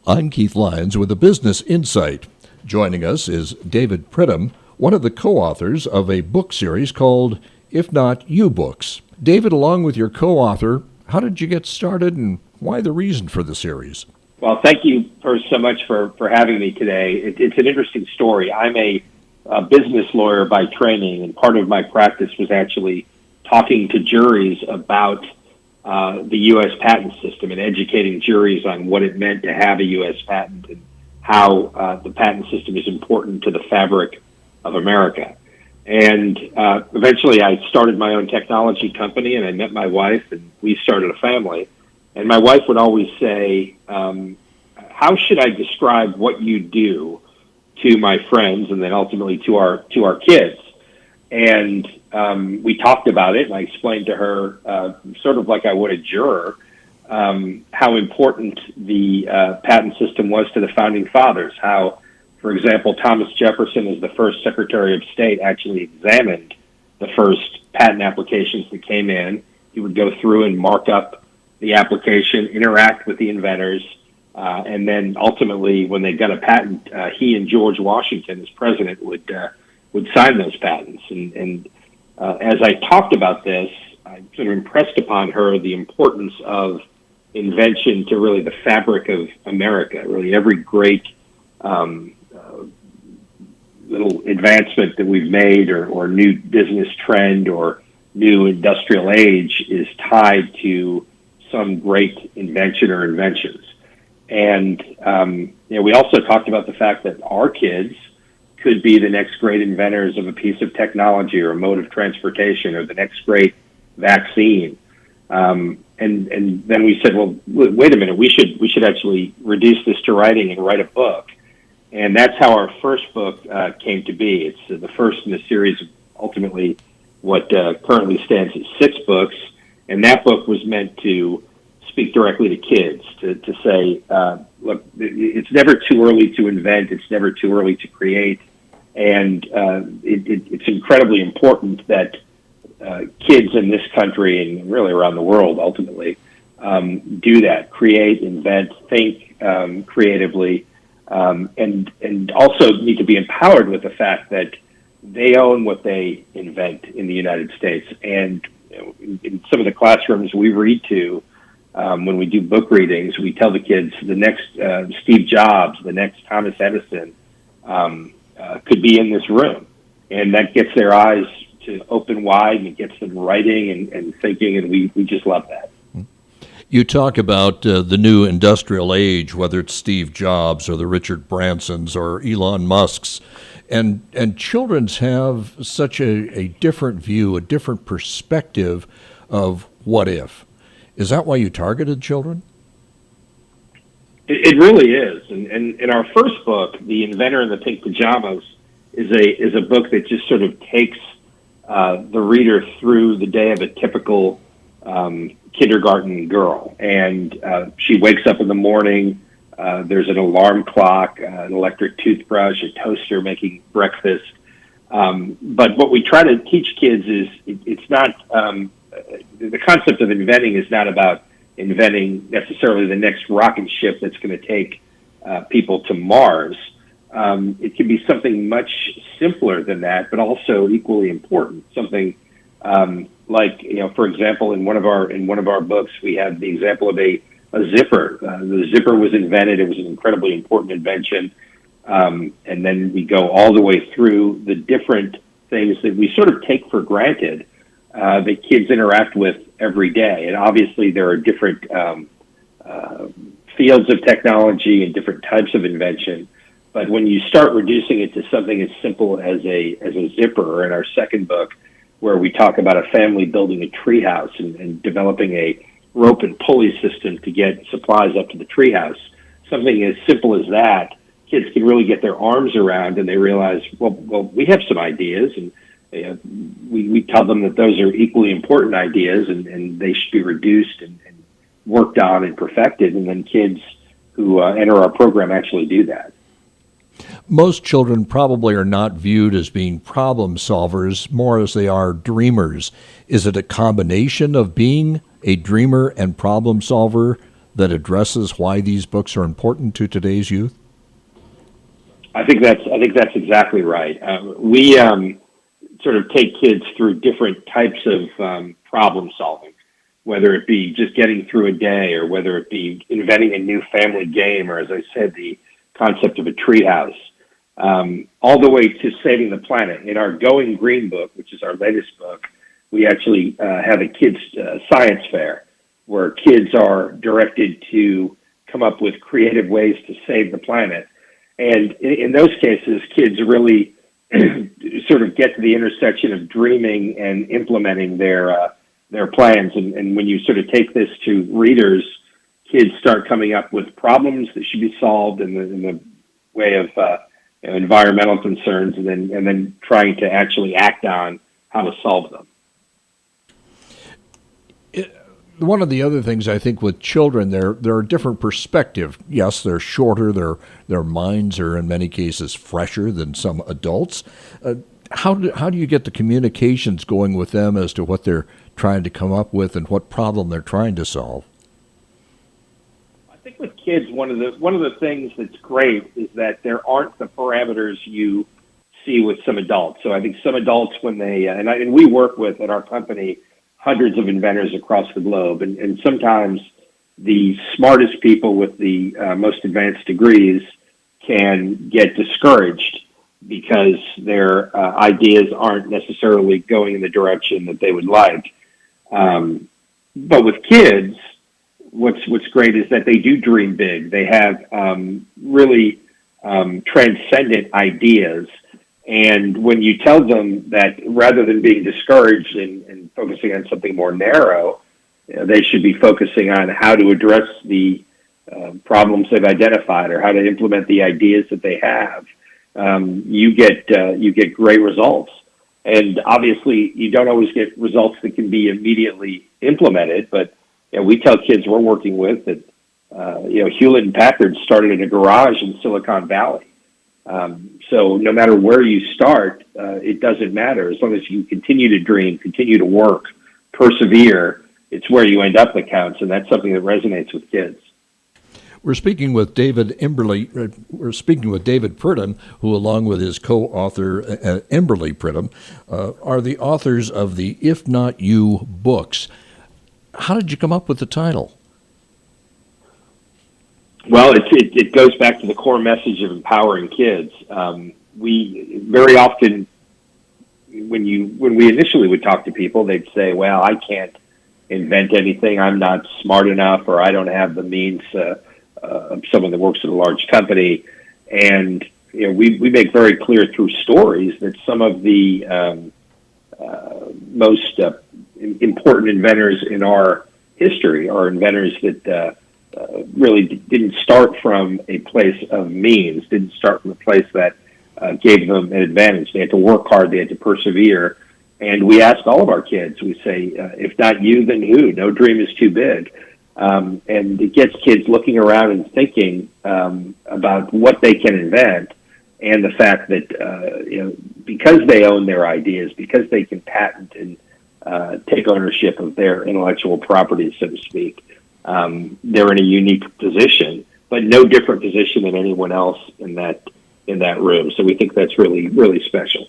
I'm Keith Lyons with a Business Insight. Joining us is David Pridham, one of the co-authors of a book series called If Not You Books. David, along with your co-author, how did you get started and why the reason for the series? Well, thank you first so much for having me today. It's an interesting story. I'm a business lawyer by training, and part of my practice was actually talking to juries about the U.S. patent system and educating juries on what it meant to have a U.S. patent and how the patent system is important to the fabric of America. And eventually I started my own technology company, and I met my wife, and we started a family. And my wife would always say, how should I describe what you do to my friends and then ultimately to our kids? And we talked about it, and I explained to her, sort of like I would a juror, how important the patent system was to the founding fathers. How, for example, Thomas Jefferson, as the first Secretary of State, actually examined the first patent applications that came in. He would go through and mark up the application, interact with the inventors, and then ultimately, when they got a patent, he and George Washington, as president, would sign those patents. And as I talked about this, I sort of impressed upon her the importance of invention to really the fabric of America. Really, every great little advancement that we've made, or new business trend, or new industrial age is tied to some great invention or inventions. And we also talked about the fact that our kids could be the next great inventors of a piece of technology or a mode of transportation or the next great vaccine. And then we said, well, wait a minute, we should actually reduce this to writing and write a book. And that's how our first book came to be. It's the first in a series of ultimately what currently stands at 6 books. And that book was meant to speak directly to kids, to say, look, it's never too early to invent. It's never too early to create. And it's incredibly important that kids in this country and really around the world ultimately do that, create, invent, think creatively, and also need to be empowered with the fact that they own what they invent in the United States. And in some of the classrooms we read to, when we do book readings, we tell the kids the next Steve Jobs, the next Thomas Edison could be in this room. And that gets their eyes to open wide, and it gets them writing and thinking, and we just love that. You talk about the new industrial age, whether it's Steve Jobs or the Richard Bransons or Elon Musks, and children's have such a different view, a different perspective of what if. Is that why you targeted children? It really is. And in our first book, The Inventor in the Pink Pajamas, is a book that just sort of takes the reader through the day of a typical kindergarten girl. And she wakes up in the morning, there's an alarm clock, an electric toothbrush, a toaster making breakfast. But what we try to teach kids is it's not, the concept of inventing is not about inventing necessarily the next rocket ship that's going to take people to Mars. It can be something much simpler than that, but also equally important. Something like, for example, in one of our books, we have the example of a zipper. The zipper was invented; it was an incredibly important invention, and then we go all the way through the different things that we sort of take for granted that kids interact with every day. And obviously, there are different fields of technology and different types of invention. But when you start reducing it to something as simple as a zipper, or in our second book, where we talk about a family building a treehouse and developing a rope and pulley system to get supplies up to the treehouse, something as simple as that, kids can really get their arms around, and they realize, well, we have some ideas, and we tell them that those are equally important ideas, and they should be reduced and worked on and perfected, and then kids who enter our program actually do that. Most children probably are not viewed as being problem solvers, more as they are dreamers. Is it a combination of being a dreamer and problem solver that addresses why these books are important to today's youth? I think that's exactly right. We sort of take kids through different types of problem solving, whether it be just getting through a day, or whether it be inventing a new family game, or, as I said, the concept of a treehouse, all the way to saving the planet. In our Going Green book, which is our latest book, we actually have a kids' science fair where kids are directed to come up with creative ways to save the planet. And in those cases, kids really sort of get to the intersection of dreaming and implementing their plans. And when you sort of take this to readers, kids start coming up with problems that should be solved in the way of environmental concerns, and then trying to actually act on how to solve them. One of the other things I think with children, they're a different perspective. Yes, they're shorter. Their minds are in many cases fresher than some adults. How do you get the communications going with them as to what they're trying to come up with and what problem they're trying to solve? I think with kids, one of the things that's great is that there aren't the parameters you see with some adults. So I think some adults, when they and we work with at our company hundreds of inventors across the globe, and sometimes the smartest people with the most advanced degrees can get discouraged because their ideas aren't necessarily going in the direction that they would like. But with kids, what's great is that they do dream big. They have really transcendent ideas. And when you tell them that rather than being discouraged and focusing on something more narrow, they should be focusing on how to address the problems they've identified or how to implement the ideas that they have, you get great results. And obviously, you don't always get results that can be immediately implemented. But we tell kids we're working with that Hewlett and Packard started in a garage in Silicon Valley. So no matter where you start, it doesn't matter. As long as you continue to dream, continue to work, persevere, it's where you end up that counts, and that's something that resonates with kids. We're speaking with David Purden, who, along with his co-author Emberly Pridham, are the authors of the If Not You books. How did you come up with the title? Well, it goes back to the core message of empowering kids. We very often, when we initially would talk to people, they'd say, "Well, I can't invent anything. I'm not smart enough, or I don't have the means of someone that works at a large company." And we make very clear through stories that some of the most important inventors in our history are inventors that really didn't start from a place of means, didn't start from a place that gave them an advantage. They had to work hard, they had to persevere. And we ask all of our kids, we say, if not you, then who? No dream is too big. And it gets kids looking around and thinking about what they can invent, and the fact that because they own their ideas, because they can patent and take ownership of their intellectual property, so to speak, they're in a unique position, but no different position than anyone else in that room. So we think that's really, really special.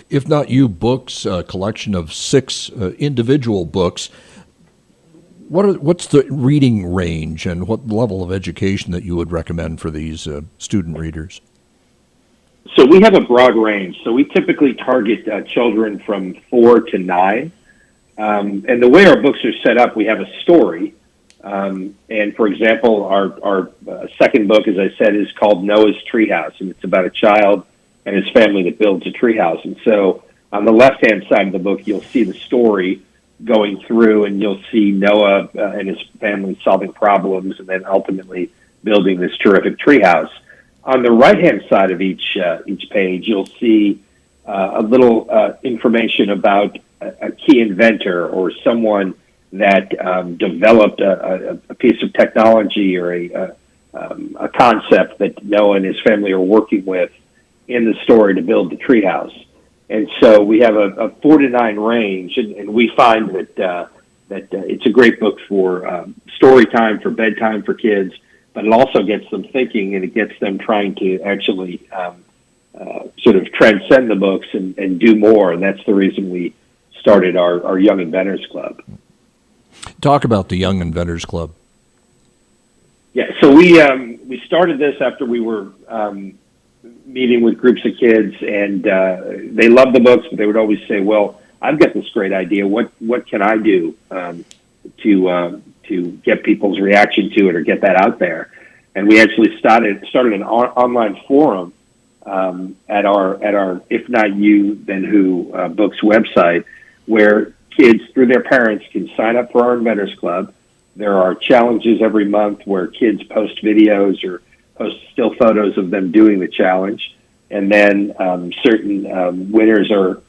If Not You books, a collection of 6 individual books. What's the reading range and what level of education that you would recommend for these student readers? So we have a broad range. So we typically target children from 4 to 9. And the way our books are set up, we have a story. And for example, our second book, as I said, is called Noah's Treehouse, and it's about a child and his family that builds a treehouse. And so on the left-hand side of the book, you'll see the story going through, and you'll see Noah and his family solving problems and then ultimately building this terrific treehouse. On the right-hand side of each page, you'll see a little information about a key inventor or someone that developed a piece of technology or a concept that Noah and his family are working with in the story to build the treehouse. And so we have a 4 to 9 range, and we find that that it's a great book for story time, for bedtime for kids, but it also gets them thinking, and it gets them trying to actually sort of transcend the books and do more. And that's the reason we started our Young Inventors Club. Talk about the Young Inventors Club. Yeah, so we started this after we were meeting with groups of kids, and they loved the books, but they would always say, "Well, I've got this great idea. What can I do to get people's reaction to it or get that out there?" And we actually started an online forum at our If Not You Then Who books website, where kids through their parents can sign up for our Inventors Club. There are challenges every month where kids post videos or post still photos of them doing the challenge, and then certain winners are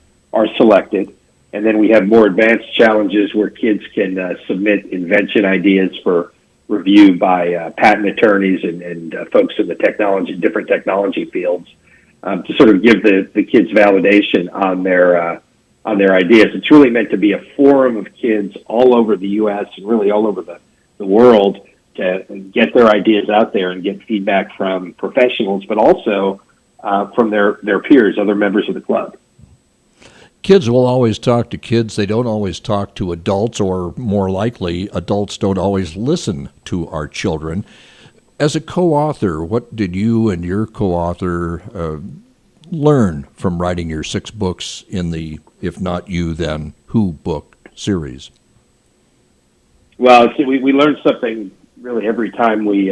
selected. And then we have more advanced challenges where kids can submit invention ideas for review by patent attorneys and folks in the different technology fields, to sort of give the kids validation on their ideas. It's really meant to be a forum of kids all over the U.S. and really all over the world to get their ideas out there and get feedback from professionals, but also from their peers, other members of the club. Kids will always talk to kids. They don't always talk to adults, or more likely, adults don't always listen to our children. As a co-author, what did you and your co-author learn from writing your 6 books in the If Not You Then Who book series? Well, we learn something really every time we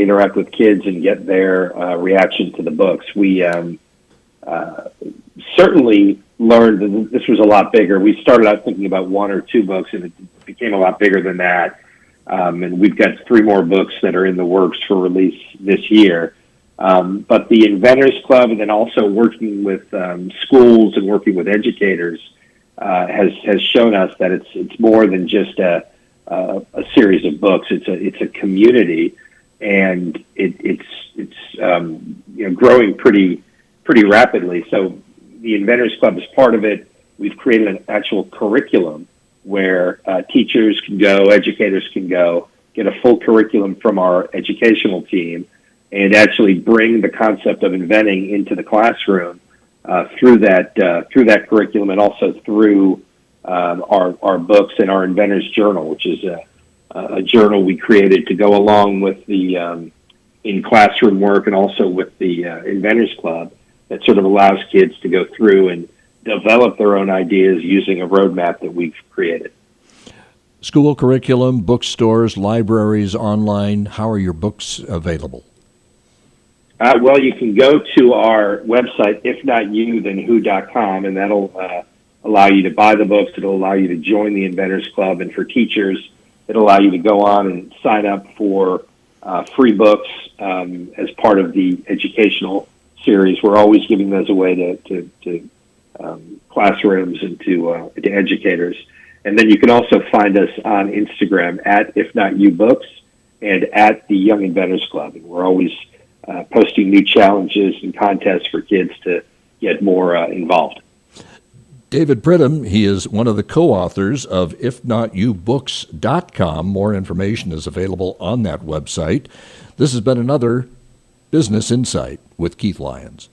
interact with kids and get their reaction to the books. We certainly learned that this was a lot bigger. We started out thinking about 1 or 2 books, and it became a lot bigger than that. And we've got 3 more books that are in the works for release this year. But the Inventors Club, and then also working with schools and working with educators, has shown us that it's more than just a series of books. It's a community, and it's growing pretty rapidly. So the Inventors Club is part of it. We've created an actual curriculum where teachers can go, educators can go, get a full curriculum from our educational team, and actually bring the concept of inventing into the classroom through that curriculum, and also through our books and our Inventors Journal, which is a journal we created to go along with the in classroom work, and also with the Inventors Club, that sort of allows kids to go through and develop their own ideas using a roadmap that we've created. School curriculum, bookstores, libraries, online. How are your books available? Well, you can go to our website, ifnotyou.then.who.com, and that'll allow you to buy the books. It'll allow you to join the Inventors Club, and for teachers, it'll allow you to go on and sign up for free books as part of the educational series. We're always giving those away to classrooms and to educators. And then you can also find us on Instagram at If Not You Books and at the Young Inventors Club. And we're always posting new challenges and contests for kids to get more involved. David Pridham, he is one of the co-authors of IfNotYouBooks.com. More information is available on that website. This has been another Business Insight with Keith Lyons.